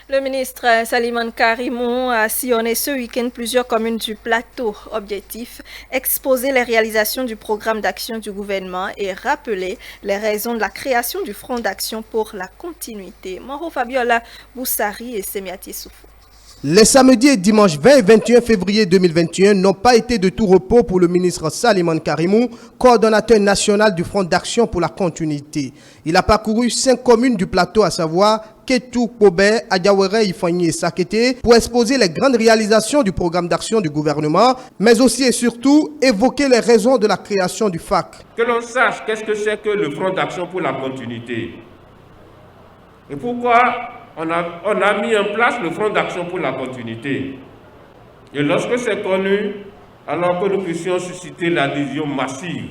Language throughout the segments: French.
Le ministre Salimane Karimou a sillonné ce week-end plusieurs communes du plateau. Objectif, exposer les réalisations du programme d'action du gouvernement et rappeler les raisons de la création du Front d'action pour la continuité. Moro Fabiola Boussari et Semiati Soufou. Les samedis et dimanches 20 et 21 février 2021 n'ont pas été de tout repos pour le ministre Salimane Karimou, coordonnateur national du Front d'action pour la continuité. Il a parcouru 5 communes du plateau, à savoir Kétou, Kobé, Adiawere, Ifani et Sakete, pour exposer les grandes réalisations du programme d'action du gouvernement, mais aussi et surtout évoquer les raisons de la création du FAC. Que l'on sache qu'est-ce que c'est que le Front d'action pour la continuité. Et pourquoi on a mis en place le Front d'action pour la continuité. Et lorsque c'est connu, alors que nous puissions susciter l'adhésion massive.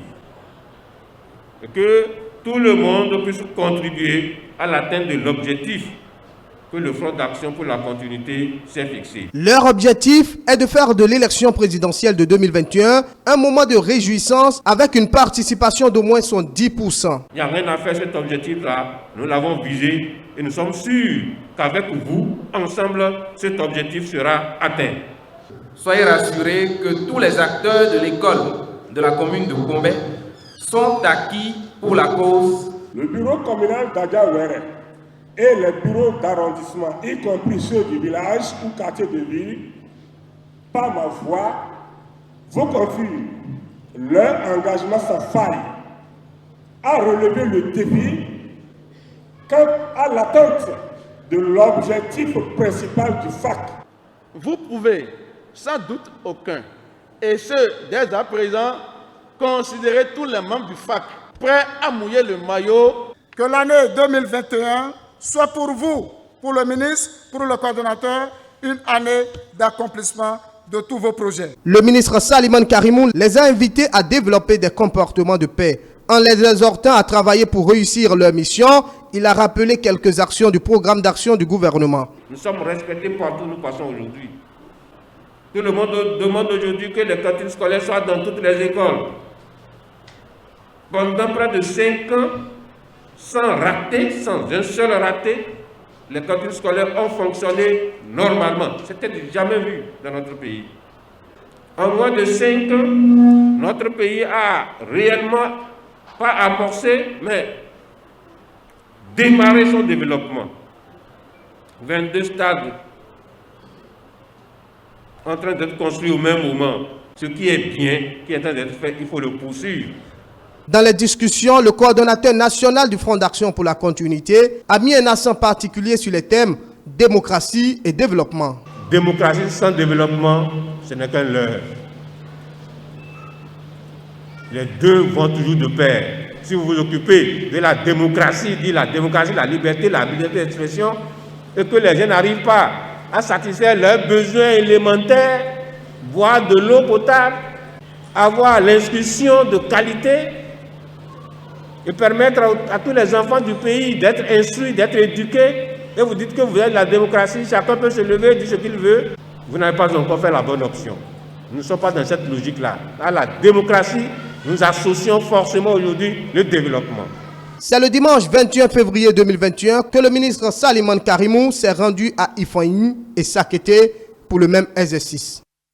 Et que tout le monde puisse contribuer à l'atteinte de l'objectif que le Front d'action pour la continuité s'est fixé. Leur objectif est de faire de l'élection présidentielle de 2021 un moment de réjouissance avec une participation d'au moins 10%. Il n'y a rien à faire, cet objectif-là, nous l'avons visé et nous sommes sûrs qu'avec vous, ensemble, cet objectif sera atteint. Soyez rassurés que tous les acteurs de l'école de la commune de Gombe sont acquis pour la cause. Le bureau communal d'Adiawere et les bureaux d'arrondissement, y compris ceux du village ou quartier de ville, par ma voix, vous confirment leur engagement sans faille à relever le défi quant à l'atteinte de l'objectif principal du FAC. Vous pouvez, sans doute aucun, et ce, dès à présent, considérer tous les membres du FAC prêts à mouiller le maillot. Que l'année 2021 soit pour vous, pour le ministre, pour le coordonnateur, une année d'accomplissement de tous vos projets. Le ministre Salimane Karimou les a invités à développer des comportements de paix. En les exhortant à travailler pour réussir leur mission, il a rappelé quelques actions du programme d'action du gouvernement. Nous sommes respectés partout où nous passons aujourd'hui. Tout le monde demande aujourd'hui que les cantines scolaires soient dans toutes les écoles. Pendant près de 5 ans, sans rater, sans un seul raté, les cantines scolaires ont fonctionné normalement. C'était jamais vu dans notre pays. En moins de 5 ans, notre pays a réellement, pas amorcé, mais démarré son développement. 22 stades en train d'être construits au même moment. Ce qui est bien, qui est en train d'être fait, il faut le poursuivre. Dans les discussions, le coordonnateur national du Front d'action pour la continuité a mis un accent particulier sur les thèmes démocratie et développement. Démocratie sans développement, ce n'est qu'un leurre. Les deux vont toujours de pair. Si vous vous occupez de la démocratie, la liberté d'expression, et que les gens n'arrivent pas à satisfaire leurs besoins élémentaires, boire de l'eau potable, avoir l'instruction de qualité, et permettre à tous les enfants du pays d'être instruits, d'être éduqués, et vous dites que vous êtes la démocratie, chacun peut se lever et dire ce qu'il veut, vous n'avez pas encore fait la bonne option. Nous ne sommes pas dans cette logique-là. À la démocratie, nous associons forcément aujourd'hui le développement. C'est le dimanche 21 février 2021 que le ministre Salimane Karimou s'est rendu à Ifani et Sakete pour le même exercice.